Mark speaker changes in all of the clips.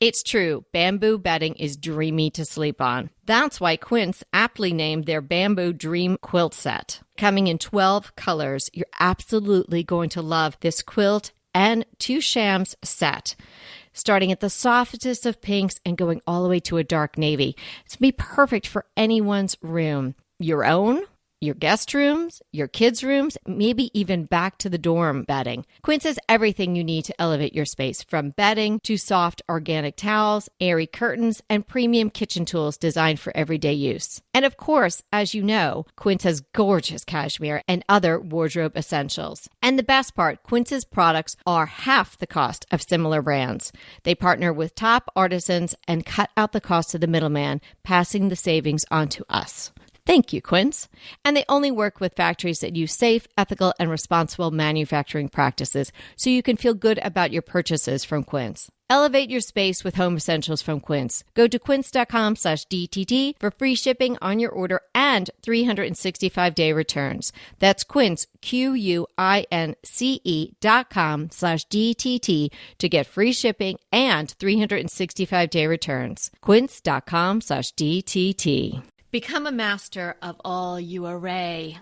Speaker 1: It's true, bamboo bedding is dreamy to sleep on. That's why Quince aptly named their Bamboo Dream Quilt Set. Coming in 12 colors, you're absolutely going to love this quilt and 2 shams set. Starting at the softest of pinks and going all the way to a dark navy. It's going to be perfect for anyone's room. Your own, your guest rooms, your kids' rooms, maybe even back to the dorm bedding. Quince has everything you need to elevate your space, from bedding to soft organic towels, airy curtains, and premium kitchen tools designed for everyday use. And of course, as you know, Quince has gorgeous cashmere and other wardrobe essentials. And the best part, Quince's products are half the cost of similar brands. They partner with top artisans and cut out the cost of the middleman, passing the savings on to us. Thank you, Quince. And they only work with factories that use safe, ethical, and responsible manufacturing practices, so you can feel good about your purchases from Quince. Elevate your space with home essentials from Quince. Go to quince.com/DTT for free shipping on your order and 365-day returns. That's Quince, QUINCE.com/DTT to get free shipping and 365-day returns. Quince.com/DTT. Become a master of all you array.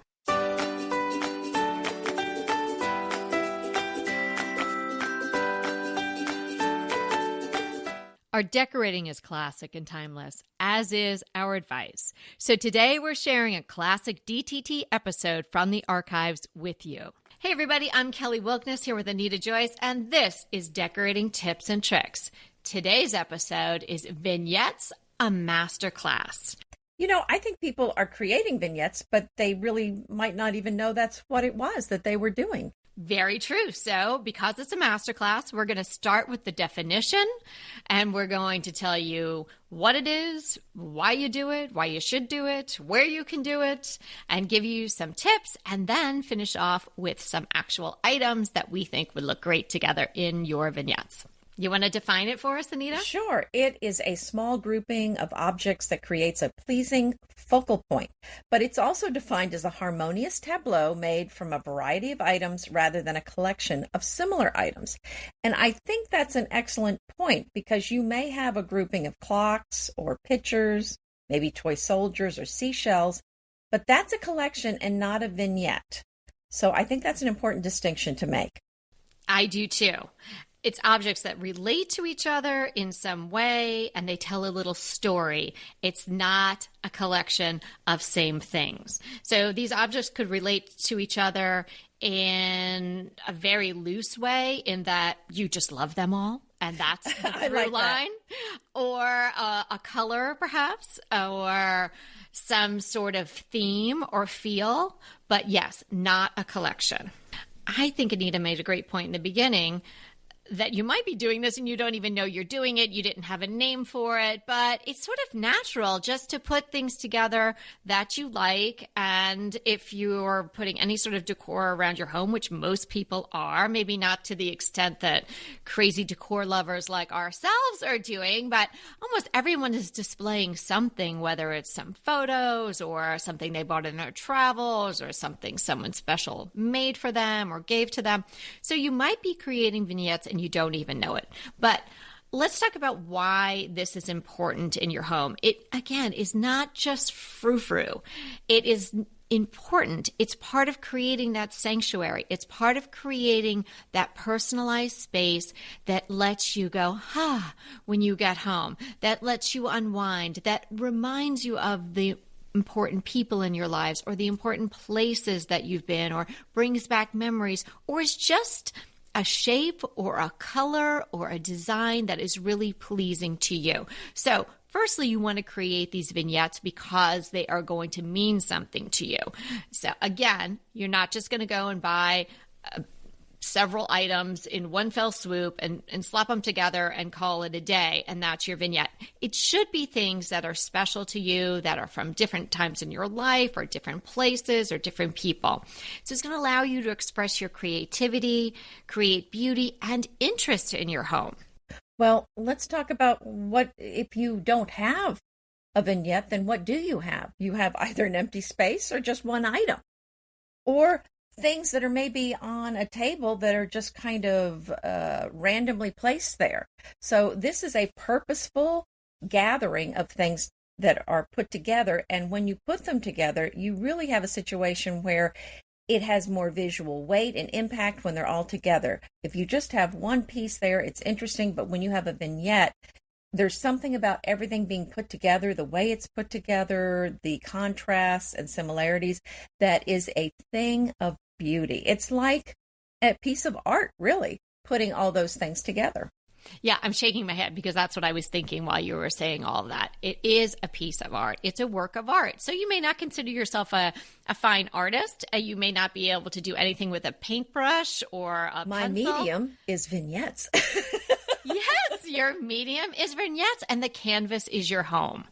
Speaker 1: Our decorating is classic and timeless, as is our advice. So today we're sharing a classic DTT episode from the archives with you. Hey everybody, I'm Kelly Wilkness here with Anita Joyce, and this is Decorating Tips and Tricks. Today's episode is Vignettes, a Masterclass.
Speaker 2: You know, I think people are creating vignettes, but they really might not even know that's what it was that they were doing.
Speaker 1: Very true. So because it's a masterclass, we're going to start with the definition, and we're going to tell you what it is, why you do it, why you should do it, where you can do it, and give you some tips, and then finish off with some actual items that we think would look great together in your vignettes. You want to define it for us, Anita?
Speaker 2: Sure. It is a small grouping of objects that creates a pleasing focal point, but it's also defined as a harmonious tableau made from a variety of items rather than a collection of similar items. And I think that's an excellent point, because you may have a grouping of clocks or pictures, maybe toy soldiers or seashells, but that's a collection and not a vignette. So I think that's an important distinction to make.
Speaker 1: I do too. It's objects that relate to each other in some way, and they tell a little story. It's not a collection of same things. So these objects could relate to each other in a very loose way, in that you just love them all, and that's the through line. Or a color, perhaps, or some sort of theme or feel. But yes, not a collection. I think Anita made a great point in the beginning, that you might be doing this and you don't even know you're doing it. You didn't have a name for it, but it's sort of natural just to put things together that you like. And if you're putting any sort of decor around your home, which most people are, maybe not to the extent that crazy decor lovers like ourselves are doing, but almost everyone is displaying something, whether it's some photos or something they bought in their travels or something someone special made for them or gave to them. So you might be creating vignettes and you don't even know it. But let's talk about why this is important in your home. It, again, is not just frou-frou. It is important. It's part of creating that sanctuary. It's part of creating that personalized space that lets you go, when you get home, that lets you unwind, that reminds you of the important people in your lives or the important places that you've been, or brings back memories, or is just a shape or a color or a design that is really pleasing to you. So firstly, you want to create these vignettes because they are going to mean something to you. So again, you're not just going to go and buy several items in one fell swoop and slap them together and call it a day, and that's your vignette. It should be things that are special to you, that are from different times in your life or different places or different people. So it's going to allow you to express your creativity, create beauty and interest in your home.
Speaker 2: Well, let's talk about what if you don't have a vignette, then what do you have? You have either an empty space or just one item. Or things that are maybe on a table that are just kind of randomly placed there. So this is a purposeful gathering of things that are put together. And when you put them together, you really have a situation where it has more visual weight and impact when they're all together. If you just have one piece there, it's interesting. But when you have a vignette, there's something about everything being put together, the way it's put together, the contrasts and similarities, that is a thing of beauty. It's like a piece of art, really, putting all those things together.
Speaker 1: Yeah, I'm shaking my head because that's what I was thinking while you were saying all of that. It is a piece of art. It's a work of art. So you may not consider yourself a fine artist. You may not be able to do anything with a paintbrush or a
Speaker 2: My
Speaker 1: pencil.
Speaker 2: medium is vignettes.
Speaker 1: Yes, your medium is vignettes and the canvas is your home.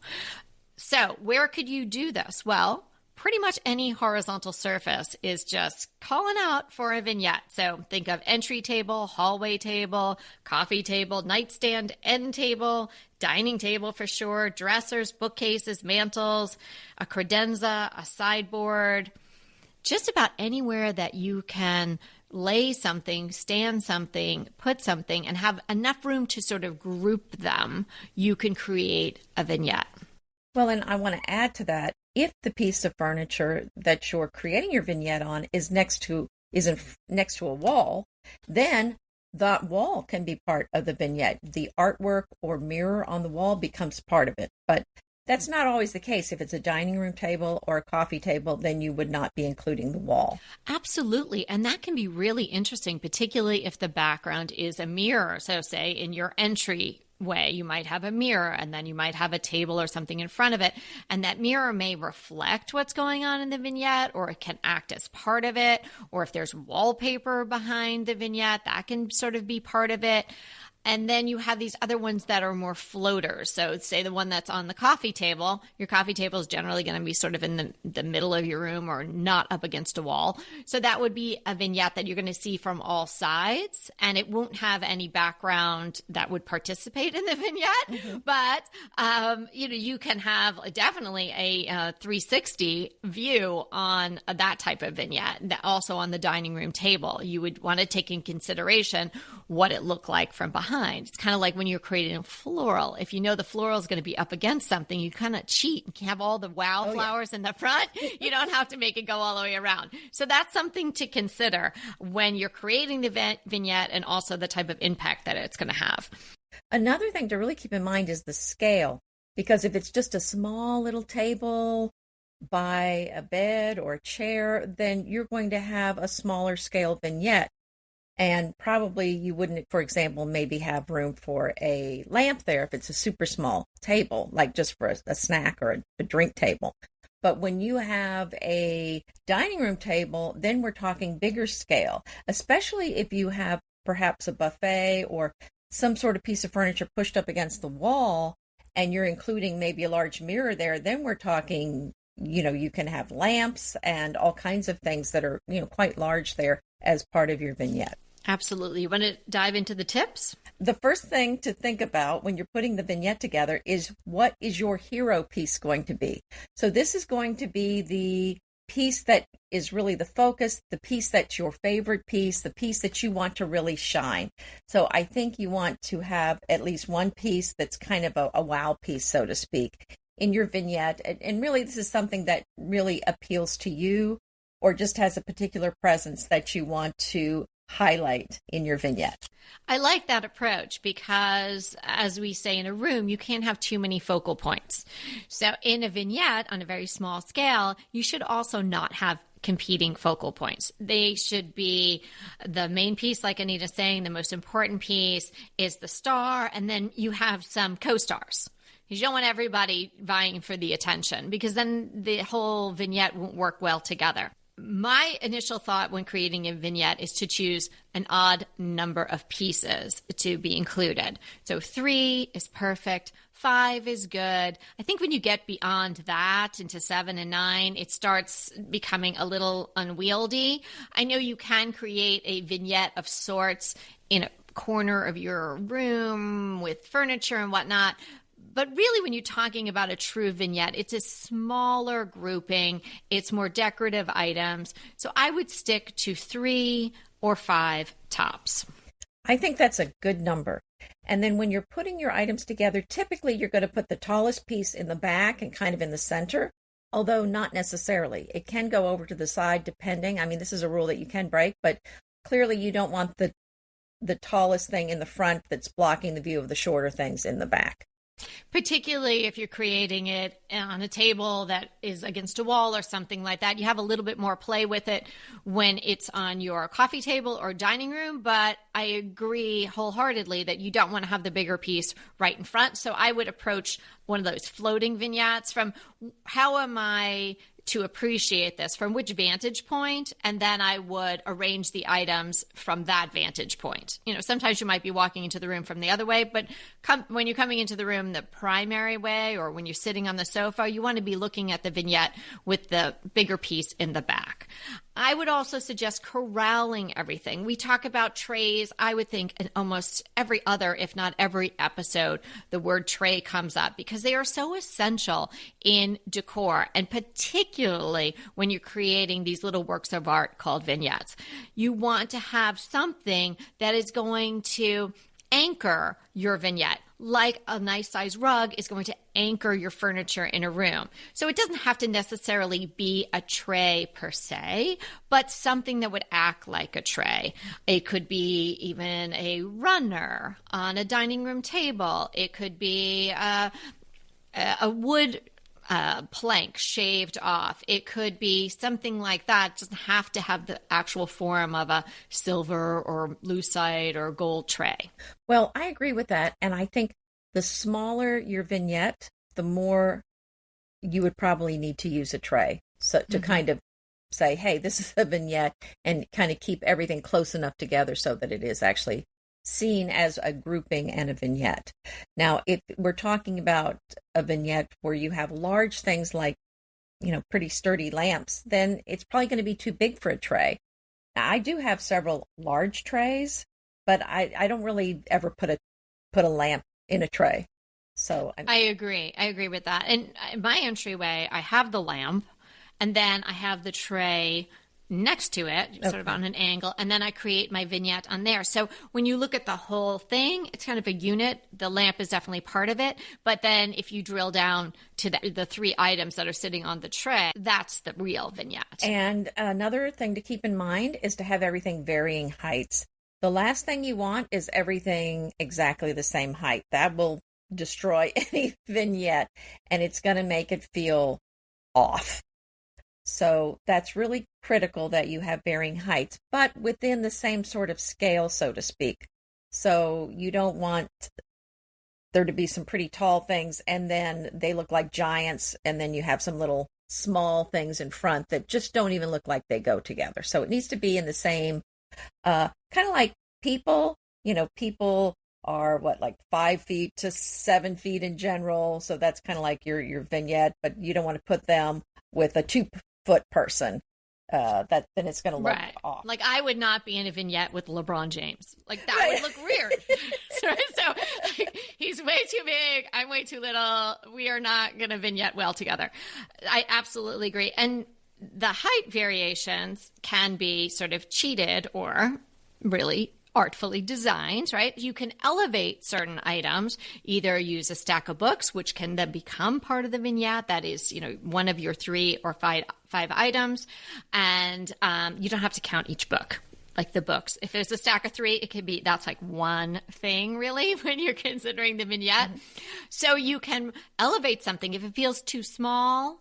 Speaker 1: So where could you do this? Well, pretty much any horizontal surface is just calling out for a vignette. So think of entry table, hallway table, coffee table, nightstand, end table, dining table for sure, dressers, bookcases, mantles, a credenza, a sideboard, just about anywhere that you can lay something, stand something, put something, and have enough room to sort of group them, you can create a vignette.
Speaker 2: Well, and I want to add to that, if the piece of furniture that you're creating your vignette on is next to a wall, then that wall can be part of the vignette. The artwork or mirror on the wall becomes part of it. But that's not always the case. If it's a dining room table or a coffee table, then you would not be including the wall.
Speaker 1: Absolutely. And that can be really interesting, particularly if the background is a mirror. So say in your entry way, you might have a mirror and then you might have a table or something in front of it. And that mirror may reflect what's going on in the vignette, or it can act as part of it. Or if there's wallpaper behind the vignette, that can sort of be part of it. And then you have these other ones that are more floaters. So say the one that's on the coffee table, your coffee table is generally going to be sort of in the middle of your room or not up against a wall. So that would be a vignette that you're going to see from all sides, and it won't have any background that would participate in the vignette. Mm-hmm. But, you can have definitely a 360 view on that type of vignette. Also on the dining room table, you would want to take in consideration what it looked like from behind. It's kind of like when you're creating a floral. If you know the floral is going to be up against something, you kind of cheat and have all the flowers in the front. You don't have to make it go all the way around. So that's something to consider when you're creating the vignette, and also the type of impact that it's going to have.
Speaker 2: Another thing to really keep in mind is the scale, because if it's just a small little table by a bed or a chair, then you're going to have a smaller scale vignette. And probably you wouldn't, for example, maybe have room for a lamp there if it's a super small table, like just for a snack or a drink table. But when you have a dining room table, then we're talking bigger scale, especially if you have perhaps a buffet or some sort of piece of furniture pushed up against the wall, and you're including maybe a large mirror there. Then we're talking, you can have lamps and all kinds of things that are, quite large there as part of your vignette.
Speaker 1: Absolutely. You want to dive into the tips?
Speaker 2: The first thing to think about when you're putting the vignette together is, what is your hero piece going to be? So this is going to be the piece that is really the focus, the piece that's your favorite piece, the piece that you want to really shine. So I think you want to have at least one piece that's kind of a wow piece, so to speak, in your vignette. And really, this is something that really appeals to you, or just has a particular presence that you want to highlight in your vignette.
Speaker 1: I like that approach because, as we say in a room, you can't have too many focal points. So in a vignette on a very small scale, you should also not have competing focal points. They should be the main piece, like Anita's saying, the most important piece is the star, and then you have some co-stars. You don't want everybody vying for the attention, because then the whole vignette won't work well together. My initial thought when creating a vignette is to choose an odd number of pieces to be included. So 3 is perfect. 5 is good. I think when you get beyond that into 7 and 9, it starts becoming a little unwieldy. I know you can create a vignette of sorts in a corner of your room with furniture and whatnot, But really, when you're talking about a true vignette, it's a smaller grouping. It's more decorative items. So I would stick to 3 or 5 tops.
Speaker 2: I think that's a good number. And then when you're putting your items together, typically you're going to put the tallest piece in the back and kind of in the center, although not necessarily. It can go over to the side depending. I mean, this is a rule that you can break, but clearly you don't want the tallest thing in the front that's blocking the view of the shorter things in the back.
Speaker 1: Particularly if you're creating it on a table that is against a wall or something like that. You have a little bit more play with it when it's on your coffee table or dining room, but I agree wholeheartedly that you don't want to have the bigger piece right in front. So I would approach one of those floating vignettes from how am I to appreciate this, from which vantage point, and then I would arrange the items from that vantage point. You know, sometimes you might be walking into the room from the other way, but when you're coming into the room the primary way, or when you're sitting on the sofa, you want to be looking at the vignette with the bigger piece in the back. I would also suggest corralling everything. We talk about trays. I would think in almost every other, if not every episode, the word tray comes up because they are so essential in decor, and particularly when you're creating these little works of art called vignettes. You want to have something that is going to anchor your vignette, like a nice size rug is going to anchor your furniture in a room. So it doesn't have to necessarily be a tray per se, but something that would act like a tray. It could be even a runner on a dining room table. It could be a wood plank shaved off. It could be something like that. It doesn't have to have the actual form of a silver or lucite or gold tray.
Speaker 2: Well, I agree with that. And I think the smaller your vignette, the more you would probably need to use a tray. So to kind of say, hey, this is a vignette, and kind of keep everything close enough together so that it is actually seen as a grouping and a vignette. Now, if we're talking about a vignette where you have large things like, you know, pretty sturdy lamps, then it's probably going to be too big for a tray. Now, I do have several large trays, but I don't really ever put a lamp in a tray. So
Speaker 1: I agree. I agree with that. And my entryway, I have the lamp, and then I have the tray next to it, sort of on an angle, and then I create my vignette on there. So when you look at the whole thing, it's kind of a unit. The lamp is definitely part of it, but then if you drill down to the 3 items that are sitting on the tray, that's the real vignette.
Speaker 2: And another thing to keep in mind is to have everything varying heights. The last thing you want is everything exactly the same height. That will destroy any vignette, and it's going to make it feel off. So that's really critical that you have varying heights, but within the same sort of scale, so to speak. So you don't want there to be some pretty tall things and then they look like giants, and then you have some little small things in front that just don't even look like they go together. So it needs to be in the same, kind of like people. You know, people are like 5 feet to 7 feet in general. So that's kind of like your vignette, but you don't want to put them with a 2-foot person. That then it's going to look off.
Speaker 1: Like I would not be in a vignette with LeBron James. Like that would look weird. so he's way too big. I'm way too little. We are not going to vignette well together. I absolutely agree. And the height variations can be sort of cheated or really artfully designed, right? You can elevate certain items, either use a stack of books, which can then become part of the vignette. That is, you know, one of your 3 or 5 items. And you don't have to count each book, like the books. If there's a stack of 3, it could be, that's like one thing really when you're considering the vignette. So you can elevate something. If it feels too small,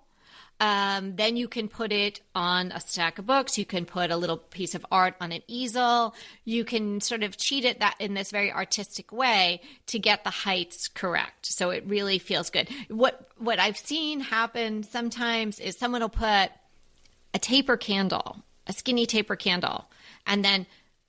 Speaker 1: then you can put it on a stack of books. You can put a little piece of art on an easel. You can sort of cheat it that in this very artistic way to get the heights correct. So it really feels good. What I've seen happen sometimes is someone will put a taper candle, a skinny taper candle, and then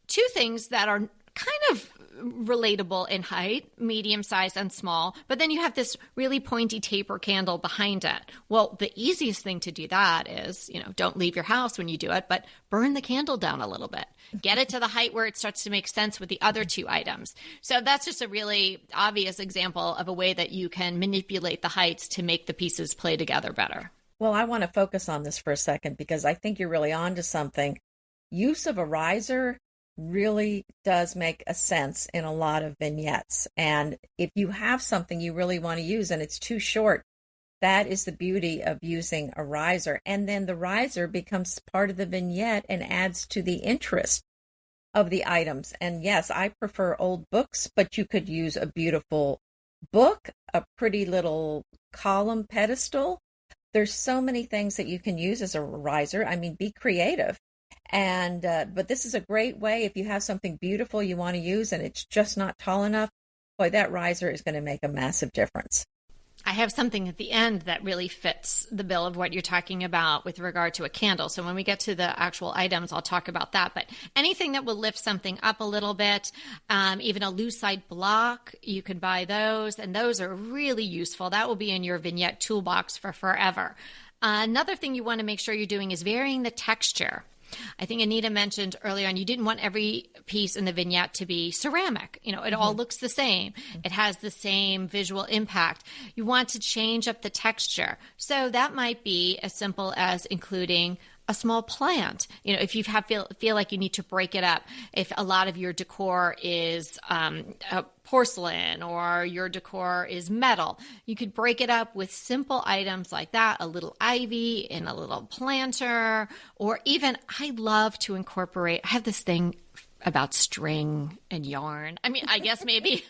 Speaker 1: 2 things that are kind of relatable in height, medium size and small, but then you have this really pointy taper candle behind it. Well, the easiest thing to do that is, don't leave your house when you do it, but burn the candle down a little bit. Get it to the height where it starts to make sense with the other two items. So that's just a really obvious example of a way that you can manipulate the heights to make the pieces play together better.
Speaker 2: Well, I want to focus on this for a second because I think you're really on to something. Use of a riser really does make a sense in a lot of vignettes. And if you have something you really want to use and it's too short, that is the beauty of using a riser. And then the riser becomes part of the vignette and adds to the interest of the items. And yes, I prefer old books, but you could use a beautiful book, a pretty little column pedestal. There's so many things that you can use as a riser. I mean, be creative. And but this is a great way if you have something beautiful you want to use and it's just not tall enough. Boy, that riser is going to make a massive difference.
Speaker 1: I have something at the end that really fits the bill of what you're talking about with regard to a candle. So when we get to the actual items, I'll talk about that. But anything that will lift something up a little bit, even a lucite block, you can buy those. And those are really useful. That will be in your vignette toolbox for forever. Another thing you want to make sure you're doing is varying the texture. I think Anita mentioned earlier on, you didn't want every piece in the vignette to be ceramic. It all looks the same. It has the same visual impact. You want to change up the texture. So that might be as simple as including a small plant. If you feel like you need to break it up, if a lot of your decor is porcelain or your decor is metal, you could break it up with simple items like that, a little ivy in a little planter, or even I love to incorporate, I have this thing about string and yarn. I mean, I guess maybe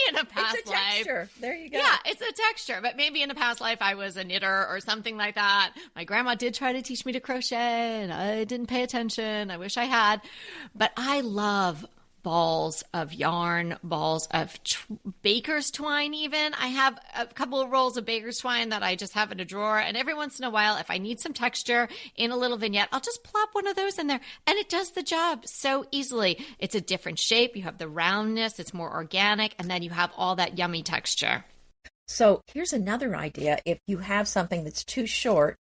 Speaker 1: in a past
Speaker 2: it's a texture.
Speaker 1: Life.
Speaker 2: There you go.
Speaker 1: Yeah, it's a texture, but maybe in a past life I was a knitter or something like that. My grandma did try to teach me to crochet and I didn't pay attention. I wish I had. But I love balls of yarn, balls of baker's twine even. I have a couple of rolls of baker's twine that I just have in a drawer. And every once in a while, if I need some texture in a little vignette, I'll just plop one of those in there. And it does the job so easily. It's a different shape. You have the roundness. It's more organic. And then you have all that yummy texture.
Speaker 2: So here's another idea. If you have something that's too short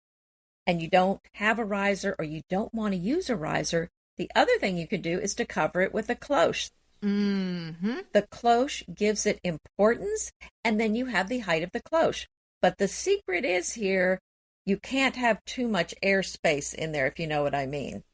Speaker 2: and you don't have a riser or you don't want to use a riser, the other thing you could do is to cover it with a cloche.
Speaker 1: Mm-hmm.
Speaker 2: The cloche gives it importance, and then you have the height of the cloche. But the secret is here, you can't have too much airspace in there, if you know what I mean.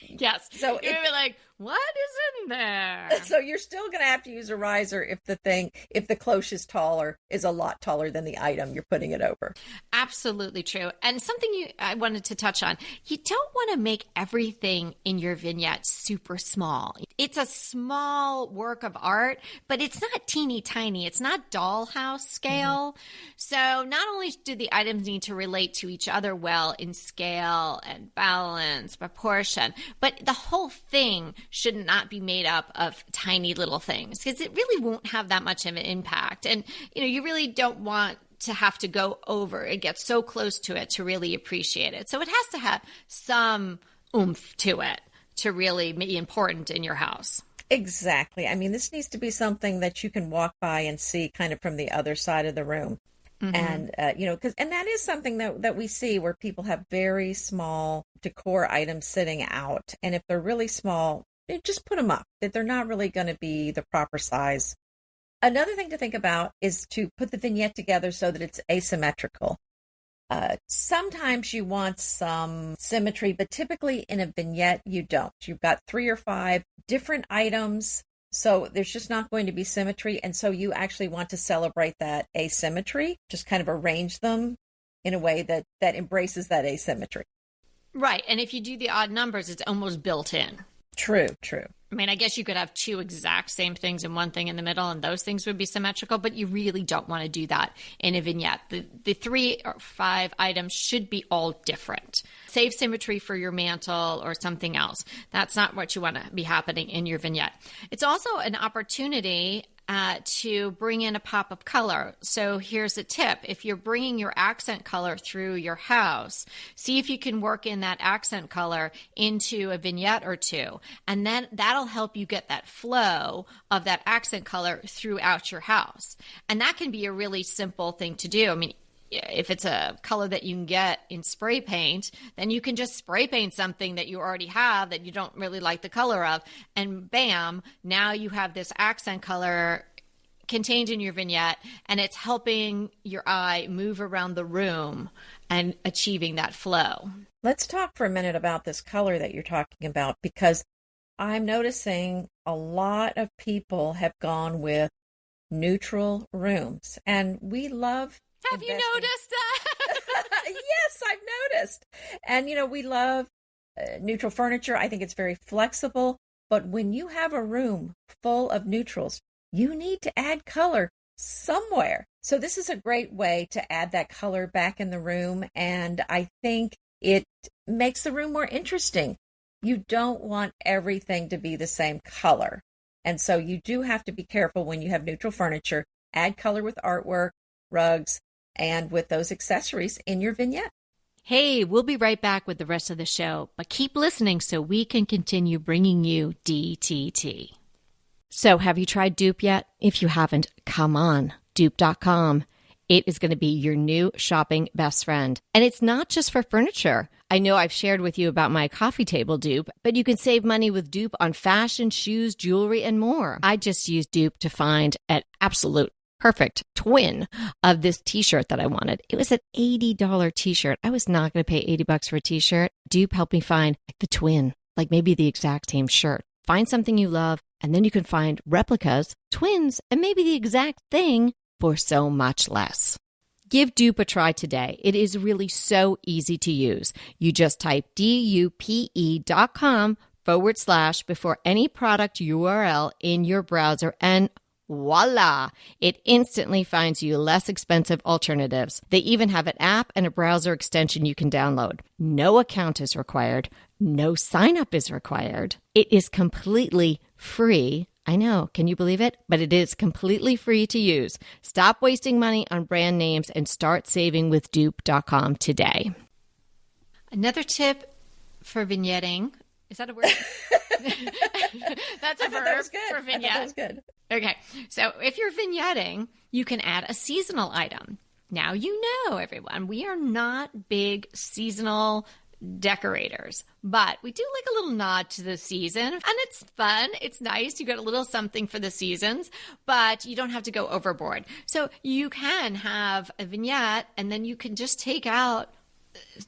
Speaker 1: Yes.
Speaker 2: So
Speaker 1: you're like, what is in there?
Speaker 2: So you're still going to have to use a riser if the cloche is a lot taller than the item you're putting it over.
Speaker 1: Absolutely true. And something I wanted to touch on, you don't want to make everything in your vignette super small. It's a small work of art, but it's not teeny tiny. It's not dollhouse scale. Mm-hmm. So not only do the items need to relate to each other well in scale and balance, proportion, but the whole thing should not be made up of tiny little things because it really won't have that much of an impact. And, you really don't want to have to go over and get so close to it to really appreciate it. So it has to have some oomph to it to really be important in your house.
Speaker 2: Exactly. I mean, this needs to be something that you can walk by and see kind of from the other side of the room. Mm-hmm. And, and that is something that we see where people have very small decor items sitting out. And if they're really small, just put them up, that they're not really going to be the proper size. Another thing to think about is to put the vignette together so that it's asymmetrical. Sometimes you want some symmetry, but typically in a vignette, you don't. You've got 3 or 5 different items, so there's just not going to be symmetry. And so you actually want to celebrate that asymmetry, just kind of arrange them in a way that embraces that asymmetry.
Speaker 1: Right. And if you do the odd numbers, it's almost built in.
Speaker 2: True.
Speaker 1: I mean, I guess you could have 2 exact same things and one thing in the middle, and those things would be symmetrical, but you really don't want to do that in a vignette. The 3 or 5 items should be all different. Save symmetry for your mantle or something else. That's not what you want to be happening in your vignette. It's also an opportunity to bring in a pop of color. So here's a tip. If you're bringing your accent color through your house, see if you can work in that accent color into a vignette or two. And then that'll help you get that flow of that accent color throughout your house. And that can be a really simple thing to do. I mean, if it's a color that you can get in spray paint, then you can just spray paint something that you already have that you don't really like the color of, and bam, now you have this accent color contained in your vignette, and it's helping your eye move around the room and achieving that flow.
Speaker 2: Let's talk for a minute about this color that you're talking about, because I'm noticing a lot of people have gone with neutral rooms, and we love
Speaker 1: Have you noticed that?
Speaker 2: Yes, I've noticed. And, we love neutral furniture. I think it's very flexible. But when you have a room full of neutrals, you need to add color somewhere. So this is a great way to add that color back in the room. And I think it makes the room more interesting. You don't want everything to be the same color. And so you do have to be careful when you have neutral furniture. Add color with artwork, rugs, and with those accessories in your vignette.
Speaker 1: Hey, we'll be right back with the rest of the show, but keep listening so we can continue bringing you DTT. So have you tried Dupe yet? If you haven't, come on, dupe.com. It is going to be your new shopping best friend. And it's not just for furniture. I know I've shared with you about my coffee table dupe, but you can save money with Dupe on fashion, shoes, jewelry, and more. I just used Dupe to find an absolute perfect twin of this t-shirt that I wanted. It was an $80 t-shirt. I was not going to pay $80 for a t-shirt. Dupe helped me find the twin, like maybe the exact same shirt. Find something you love, and then you can find replicas, twins, and maybe the exact thing for so much less. Give Dupe a try today. It is really so easy to use. You just type dupe.com / before any product URL in your browser, and voila! It instantly finds you less expensive alternatives. They even have an app and a browser extension you can download. No account is required. No sign up is required. It is completely free. I know, can you believe it? But it is completely free to use. Stop wasting money on brand names and start saving with dupe.com today. Another tip for vignetting. Is that a word? That's a verb for vignette.
Speaker 2: That was good.
Speaker 1: Okay, so if you're vignetting, you can add a seasonal item. Now, you know, everyone, we are not big seasonal decorators, but we do like a little nod to the season, and it's fun. It's nice. You get a little something for the seasons, but you don't have to go overboard. So you can have a vignette, and then you can just take out,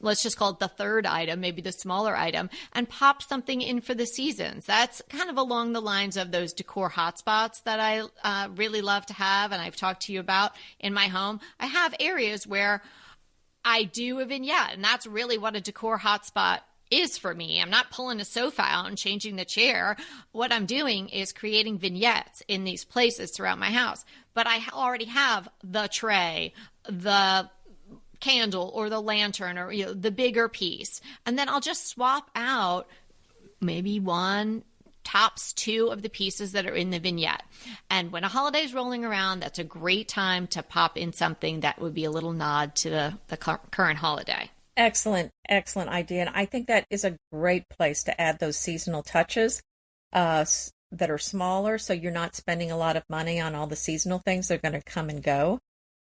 Speaker 1: let's just call it the third item, maybe the smaller item, and pop something in for the seasons. That's kind of along the lines of those decor hotspots that I really love to have, and I've talked to you about in my home. I have areas where I do a vignette, and that's really what a decor hotspot is for me. I'm not pulling a sofa out and changing the chair. What I'm doing is creating vignettes in these places throughout my house. But I already have the tray, the candle or the lantern, or the bigger piece, and then I'll just swap out maybe one, tops two of the pieces that are in the vignette. And when a holiday is rolling around, that's a great time to pop in something that would be a little nod to the current holiday.
Speaker 2: Excellent idea. And I think that is a great place to add those seasonal touches that are smaller, so you're not spending a lot of money on all the seasonal things. They're going to come and go.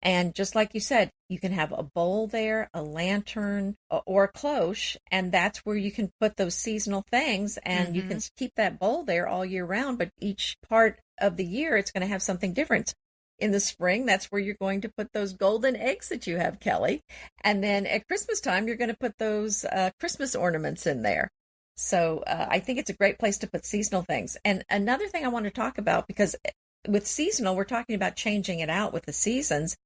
Speaker 2: And just like you said, you can have a bowl there, a lantern, or a cloche, and that's where you can put those seasonal things, and you can keep that bowl there all year round, but each part of the year, it's going to have something different. In the spring, that's where you're going to put those golden eggs that you have, Kelly. And then at Christmas time, you're going to put those Christmas ornaments in there. So I think it's a great place to put seasonal things. And another thing I want to talk about, because with seasonal, we're talking about changing it out with the seasons.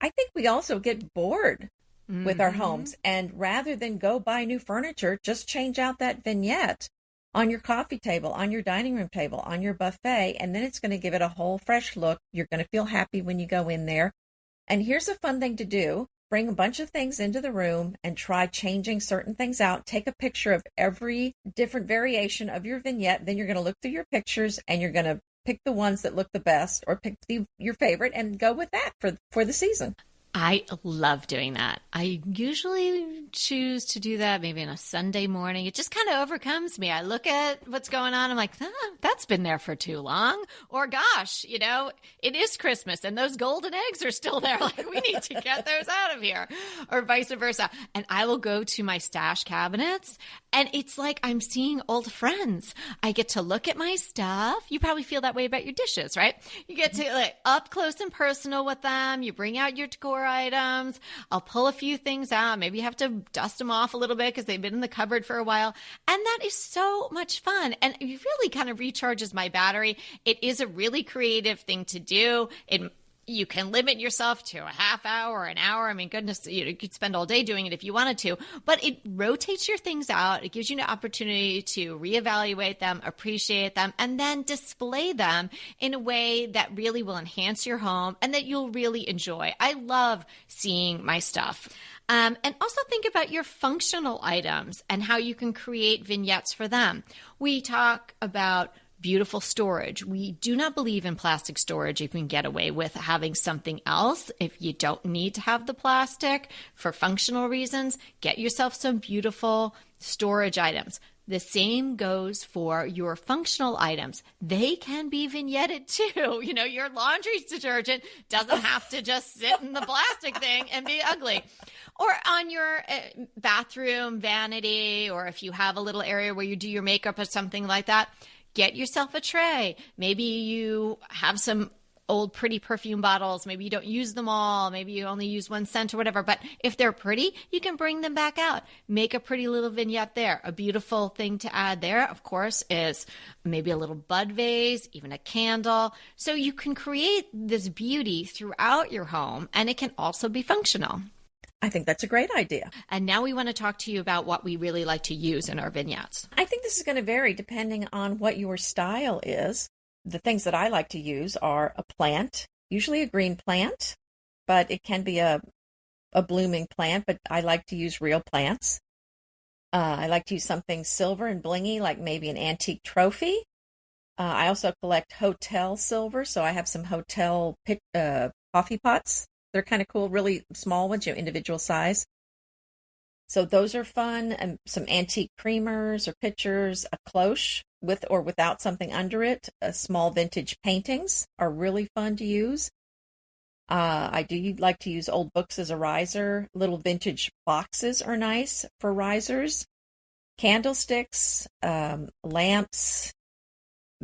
Speaker 2: I think we also get bored with our homes, and rather than go buy new furniture, just change out that vignette on your coffee table, on your dining room table, on your buffet, and then it's going to give it a whole fresh look. You're going to feel happy when you go in there. And here's a fun thing to do. Bring a bunch of things into the room and try changing certain things out. Take a picture of every different variation of your vignette. Then you're going to look through your pictures and you're going to pick the ones that look the best, or pick your favorite and go with that for the season.
Speaker 1: I love doing that. I usually choose to do that maybe on a Sunday morning. It just kind of overcomes me. I look at what's going on. I'm like, that's been there for too long. Or gosh, it is Christmas and those golden eggs are still there. Like, we need to get those out of here, or vice versa. And I will go to my stash cabinets, and it's like I'm seeing old friends. I get to look at my stuff. You probably feel that way about your dishes, right? You get to up close and personal with them. You bring out your decor items. I'll pull a few things out. Maybe you have to dust them off a little bit because they've been in the cupboard for a while. And that is so much fun. And it really kind of recharges my battery. It is a really creative thing to do. You can limit yourself to a half hour, an hour. I mean, goodness, you could spend all day doing it if you wanted to, but it rotates your things out. It gives you an opportunity to reevaluate them, appreciate them, and then display them in a way that really will enhance your home and that you'll really enjoy. I love seeing my stuff. And also think about your functional items and how you can create vignettes for them. We talk about beautiful storage. We do not believe in plastic storage if you can get away with having something else. If you don't need to have the plastic for functional reasons, get yourself some beautiful storage items. The same goes for your functional items. They can be vignetted too. Your laundry detergent doesn't have to just sit in the plastic thing and be ugly. Or on your bathroom vanity, or if you have a little area where you do your makeup or something like that, get yourself a tray. Maybe you have some old pretty perfume bottles. Maybe you don't use them all. Maybe you only use 1 scent or whatever. But if they're pretty, you can bring them back out. Make a pretty little vignette there. A beautiful thing to add there, of course, is maybe a little bud vase, even a candle. So you can create this beauty throughout your home, and it can also be functional.
Speaker 2: I think that's a great idea.
Speaker 1: And now we want to talk to you about what we really like to use in our vignettes.
Speaker 2: I think this is going to vary depending on what your style is. The things that I like to use are a plant, usually a green plant, but it can be a blooming plant, but I like to use real plants. I like to use something silver and blingy, like maybe an antique trophy. I also collect hotel silver, so I have some hotel coffee pots. They're kind of cool, really small ones, individual size. So those are fun. And some antique creamers or pitchers, a cloche with or without something under it. Small vintage paintings are really fun to use. I do like to use old books as a riser. Little vintage boxes are nice for risers. Candlesticks, lamps,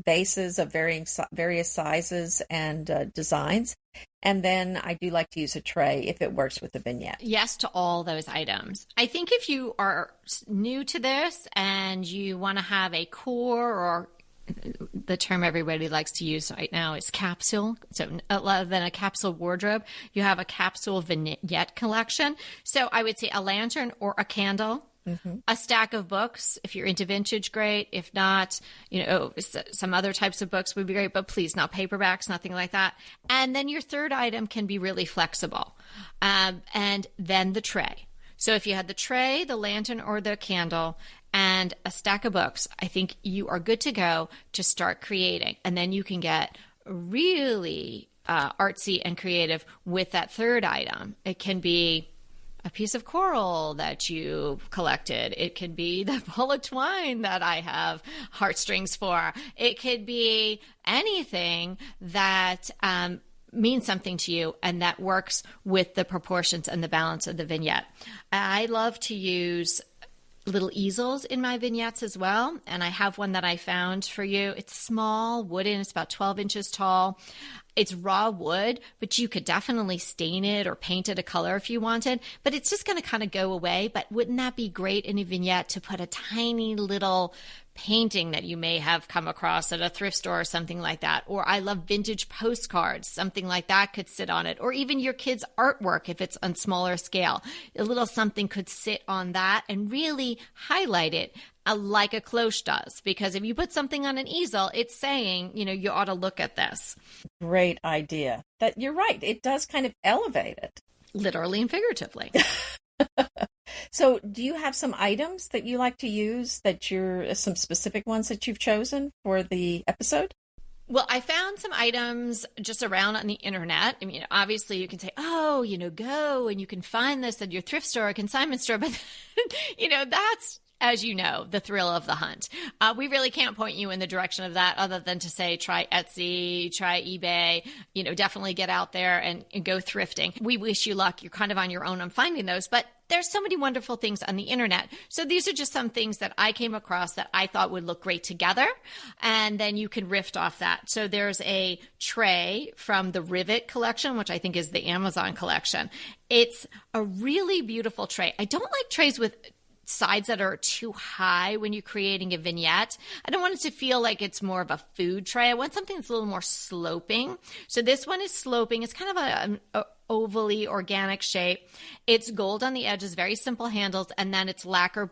Speaker 2: vases of various sizes and designs. And then I do like to use a tray if it works with the vignette.
Speaker 1: Yes to all those items. I think if you are new to this and you want to have a core, or the term everybody likes to use right now is capsule. So rather than a capsule wardrobe, you have a capsule vignette collection. So I would say a lantern or a candle. Mm-hmm. A stack of books. If you're into vintage, great. If not, some other types of books would be great, but please, not paperbacks, nothing like that. And then your third item can be really flexible. And then the tray. So if you had the tray, the lantern, or the candle, and a stack of books, I think you are good to go to start creating. And then you can get really artsy and creative with that third item. It can be a piece of coral that you collected. It could be the ball of twine that I have heartstrings for. It could be anything that means something to you and that works with the proportions and the balance of the vignette. I love to use little easels in my vignettes as well. And I have one that I found for you. It's small, wooden. It's about 12 inches tall. It's raw wood, but you could definitely stain it or paint it a color if you wanted. But it's just going to kind of go away. But wouldn't that be great in a vignette to put a tiny little painting that you may have come across at a thrift store or something like that? Or I love vintage postcards. Something like that could sit on it. Or even your kids' artwork if it's on smaller scale. A little something could sit on that and really highlight it like a cloche does. Because if you put something on an easel, it's saying, you ought to look at this.
Speaker 2: Great idea. That you're right. It does kind of elevate it.
Speaker 1: Literally and figuratively.
Speaker 2: So do you have some items that you like to use, some specific ones that you've chosen for the episode?
Speaker 1: Well, I found some items just around on the internet. I mean, obviously you can say, oh, go and you can find this at your thrift store or consignment store. But, that's, as you know, the thrill of the hunt. We really can't point you in the direction of that other than to say, try Etsy, try eBay, definitely get out there and go thrifting. We wish you luck. You're kind of on your own on finding those, but there's so many wonderful things on the internet. So these are just some things that I came across that I thought would look great together. And then you can riff off that. So there's a tray from the Rivet collection, which I think is the Amazon collection. It's a really beautiful tray. I don't like trays with sides that are too high when you're creating a vignette. I don't want it to feel like it's more of a food tray. I want something that's a little more sloping. So this one is sloping. It's kind of a ovally organic shape. It's gold on the edges, very simple handles, and then it's lacquer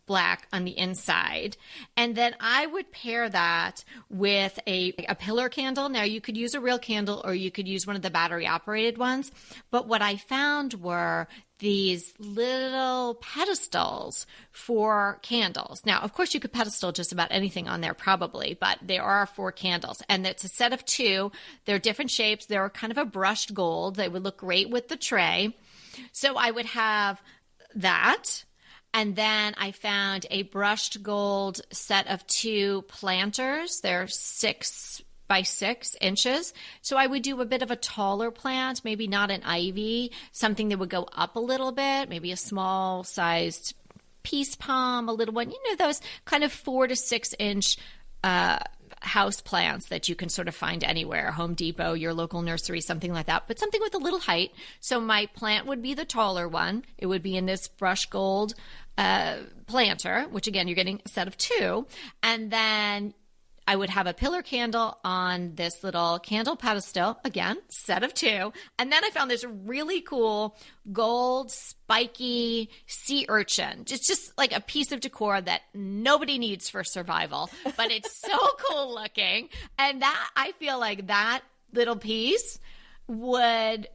Speaker 1: black on the inside. And then I would pair that with a pillar candle. Now you could use a real candle or you could use one of the battery operated ones. But what I found were these little pedestals for candles. Now, of course, you could pedestal just about anything on there probably, but there are 4 candles. And it's a set of 2. They're different shapes. They're kind of a brushed gold. They would look great with the tray. So I would have that. And then I found a brushed gold set of 2 planters. They're 6 by 6 inches. So I would do a bit of a taller plant, maybe not an ivy, something that would go up a little bit, maybe a small sized peace palm, a little one, those kind of 4 to 6 inch house plants that you can sort of find anywhere, Home Depot, your local nursery, something like that, but something with a little height. So my plant would be the taller one. It would be in this brushed gold planter, which again, you're getting a set of 2. And then I would have a pillar candle on this little candle pedestal, again, set of 2. And then I found this really cool gold spiky sea urchin. It's just like a piece of decor that nobody needs for survival, but it's so cool looking. And that, I feel like that little piece would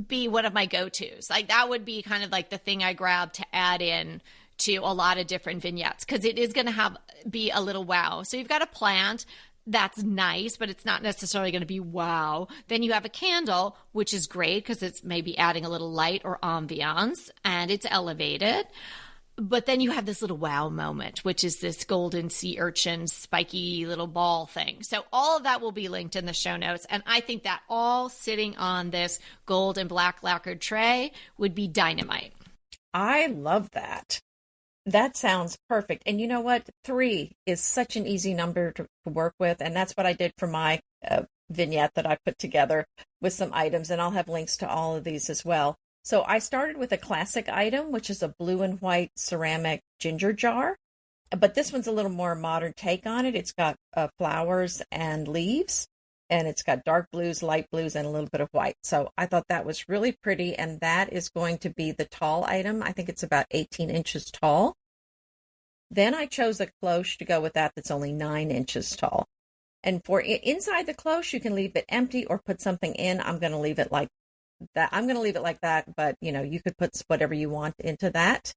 Speaker 1: be one of my go-tos. Like that would be kind of like the thing I grab to add in to a lot of different vignettes because it is going to be a little wow. So you've got a plant that's nice, but it's not necessarily going to be wow. Then you have a candle, which is great because it's maybe adding a little light or ambiance and it's elevated. But then you have this little wow moment, which is this golden sea urchin, spiky little ball thing. So all of that will be linked in the show notes. And I think that all sitting on this gold and black lacquered tray would be dynamite.
Speaker 2: I love that. That sounds perfect. And you know what? 3 is such an easy number to work with. And that's what I did for my vignette that I put together with some items. And I'll have links to all of these as well. So I started with a classic item, which is a blue and white ceramic ginger jar. But this one's a little more modern take on it. It's got flowers and leaves. And it's got dark blues, light blues, and a little bit of white. So I thought that was really pretty. And that is going to be the tall item. I think it's about 18 inches tall. Then I chose a cloche to go with that that's only 9 inches tall. And for inside the cloche, you can leave it empty or put something in. I'm going to leave it like that. But you could put whatever you want into that.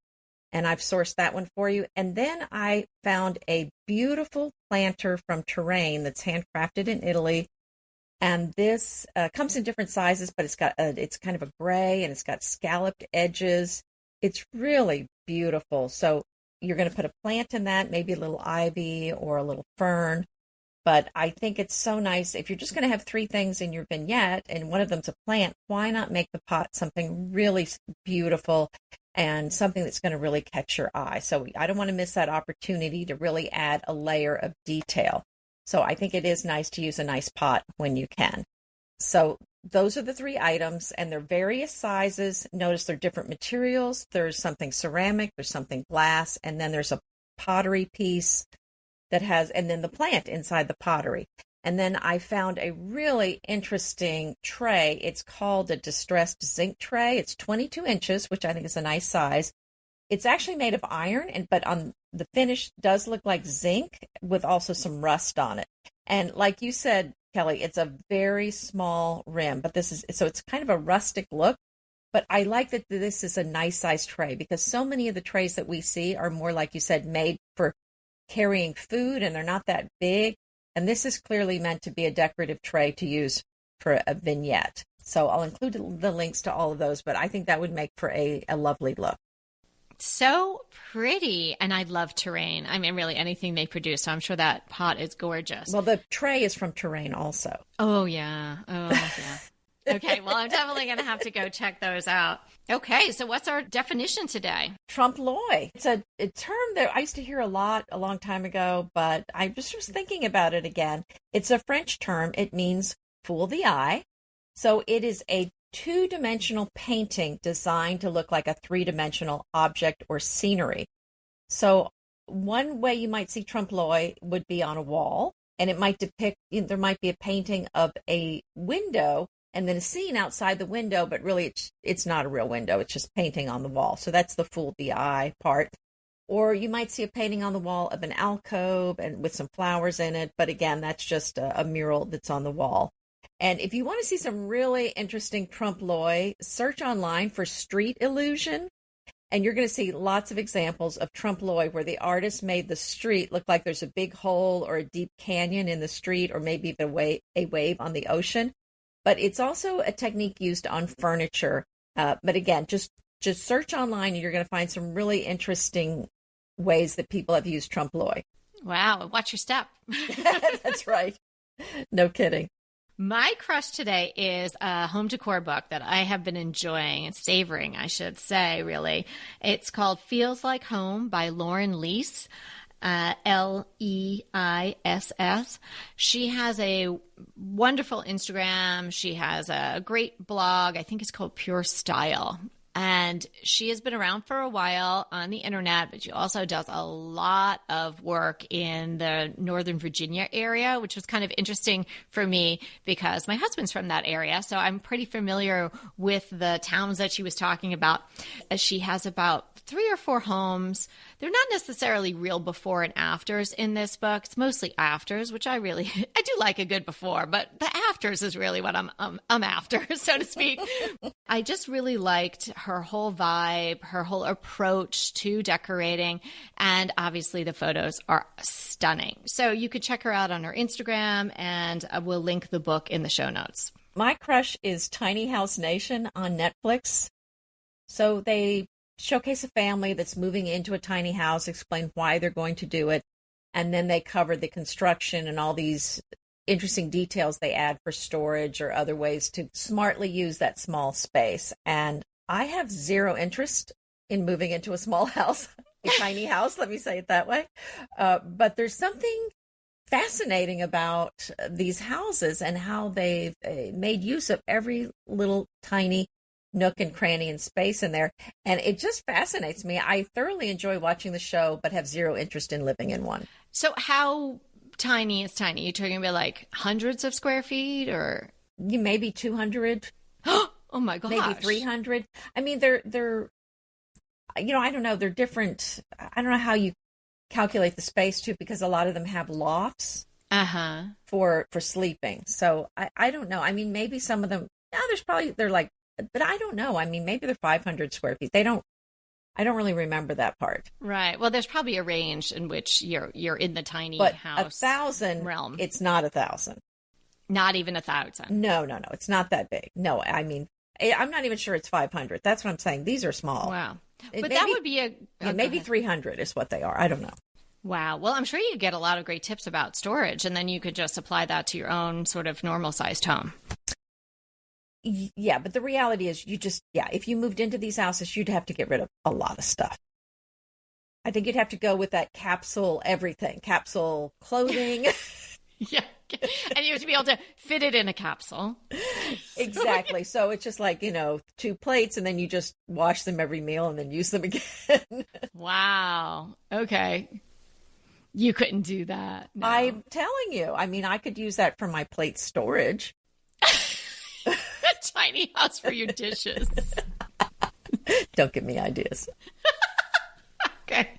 Speaker 2: And I've sourced that one for you. And then I found a beautiful planter from Terrain that's handcrafted in Italy. And this comes in different sizes, but it's kind of a gray and it's got scalloped edges. It's really beautiful. So you're going to put a plant in that, maybe a little ivy or a little fern. But I think it's so nice. If you're just going to have 3 things in your vignette and one of them's a plant, why not make the pot something really beautiful and something that's going to really catch your eye? So I don't want to miss that opportunity to really add a layer of detail. So I think it is nice to use a nice pot when you can. So those are the 3 items, and they're various sizes. Notice they're different materials. There's something ceramic, there's something glass, and then there's a pottery piece that has, and then the plant inside the pottery. And then I found a really interesting tray. It's called a distressed zinc tray. It's 22 inches, which I think is a nice size. It's actually made of iron, but on the finish does look like zinc with also some rust on it. And like you said, Kelly, it's a very small rim, but it's kind of a rustic look. But I like that this is a nice size tray because so many of the trays that we see are more, like you said, made for carrying food and they're not that big. And this is clearly meant to be a decorative tray to use for a vignette. So I'll include the links to all of those, but I think that would make for a lovely look.
Speaker 1: So pretty. And I love terrain. I mean, really anything they produce. So I'm sure that pot is gorgeous.
Speaker 2: Well, the tray is from Terrain also.
Speaker 1: Oh, yeah. Oh, yeah. Okay. Well, I'm definitely going to have to go check those out. Okay. So what's our definition today?
Speaker 2: Trompe l'oeil. It's a term that I used to hear a lot a long time ago, but I just was thinking about it again. It's a French term. It means fool the eye. So it is a two-dimensional painting designed to look like a three-dimensional object or scenery. So one way you might see trompe l'oeil would be on a wall, and it might depict, there might be a painting of a window and then a scene outside the window, but really it's not a real window. It's just painting on the wall. So that's the fool the eye part. Or you might see a painting on the wall of an alcove and with some flowers in it. But again, that's just a mural that's on the wall. And if you want to see some really interesting trompe l'oeil, search online for street illusion. And you're going to see lots of examples of trompe l'oeil where the artist made the street look like there's a big hole or a deep canyon in the street, or maybe even a wave on the ocean. But it's also a technique used on furniture. But again, just search online and you're going to find some really interesting ways that people have used trompe l'oeil.
Speaker 1: Wow. Watch your step.
Speaker 2: That's right. No kidding.
Speaker 1: My crush today is a home decor book that I have been enjoying and savoring, I should say, really. It's called Feels Like Home by Lauren Lease, Leiss. She has a wonderful Instagram. She has a great blog. I think it's called Pure Style. And she has been around for a while on the internet, but she also does a lot of work in the Northern Virginia area, which was kind of interesting for me because my husband's from that area. So I'm pretty familiar with the towns that she was talking about. She has about 3 or 4 homes. They're not necessarily real before and afters in this book. It's mostly afters, which I do like a good before, but the afters is really what I'm after, so to speak. I just really liked her whole vibe, her whole approach to decorating, and obviously the photos are stunning. So you could check her out on her Instagram, and we'll link the book in the show notes.
Speaker 2: My crush is Tiny House Nation on Netflix. So they showcase a family that's moving into a tiny house, explain why they're going to do it, and then they cover the construction and all these interesting details they add for storage or other ways to smartly use that small space. And I have zero interest in moving into a small house, a tiny house, let me say it that way. But there's something fascinating about these houses and how they've made use of every little tiny nook and cranny and space in there. And it just fascinates me. I thoroughly enjoy watching the show, but have zero interest in living in one.
Speaker 1: So how tiny is tiny? You're talking about like hundreds of square feet or?
Speaker 2: Maybe 200.
Speaker 1: Oh my gosh.
Speaker 2: Maybe 300. I mean, they're, I don't know. They're different. I don't know how you calculate the space too, because a lot of them have lofts for sleeping. So I don't know. I mean, maybe some of them, they're like, but I don't know. I mean, maybe they're 500 square feet. I don't really remember that part.
Speaker 1: Right. Well, there's probably a range in which you're in the tiny
Speaker 2: but
Speaker 1: house
Speaker 2: 1,000
Speaker 1: realm.
Speaker 2: It's not 1,000.
Speaker 1: Not even 1,000.
Speaker 2: No. It's not that big. No, I mean, I'm not even sure it's 500. That's what I'm saying. These are small.
Speaker 1: Wow. But that would be
Speaker 2: maybe 300 is what they are. I don't know.
Speaker 1: Wow. Well, I'm sure you get a lot of great tips about storage, and then you could just apply that to your own sort of normal sized home.
Speaker 2: Yeah, but the reality is if you moved into these houses, you'd have to get rid of a lot of stuff. I think you'd have to go with that capsule everything, capsule clothing.
Speaker 1: Yeah. And you have to be able to fit it in a capsule.
Speaker 2: Exactly. So it's just like, 2 plates and then you just wash them every meal and then use them again.
Speaker 1: Wow. Okay. You couldn't do that. No.
Speaker 2: I'm telling you. I mean, I could use that for my plate storage.
Speaker 1: Tiny house for your dishes.
Speaker 2: Don't give me ideas.
Speaker 1: Okay.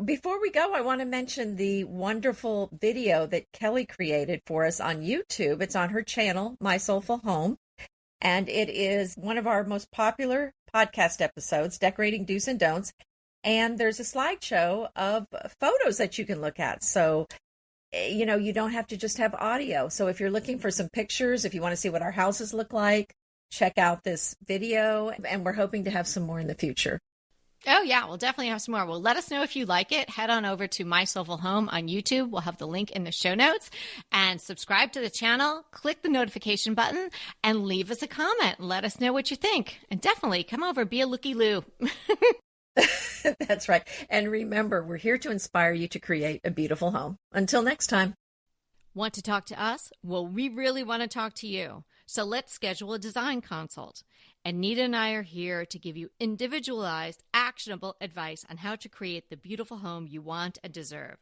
Speaker 2: Before we go, I want to mention the wonderful video that Kelly created for us on YouTube. It's on her channel, My Soulful Home, and it is one of our most popular podcast episodes, Decorating Do's and Don'ts. And there's a slideshow of photos that you can look at. So you don't have to just have audio. So if you're looking for some pictures, if you want to see what our houses look like, check out this video. And we're hoping to have some more in the future.
Speaker 1: Oh, yeah, we'll definitely have some more. Well, let us know if you like it. Head on over to My Soulful Home on YouTube. We'll have the link in the show notes. And subscribe to the channel, click the notification button, and leave us a comment. Let us know what you think. And definitely come over, be a looky-loo.
Speaker 2: That's right. And remember, we're here to inspire you to create a beautiful home. Until next time.
Speaker 1: Want to talk to us? Well, we really want to talk to you. So let's schedule a design consult. Anita and I are here to give you individualized, actionable advice on how to create the beautiful home you want and deserve.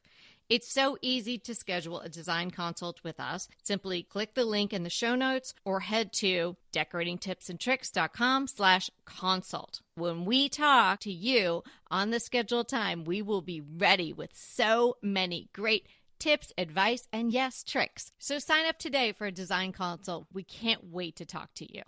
Speaker 1: It's so easy to schedule a design consult with us. Simply click the link in the show notes or head to decoratingtipsandtricks.com/consult. When we talk to you on the scheduled time, we will be ready with so many great tips, advice, and yes, tricks. So sign up today for a design consult. We can't wait to talk to you.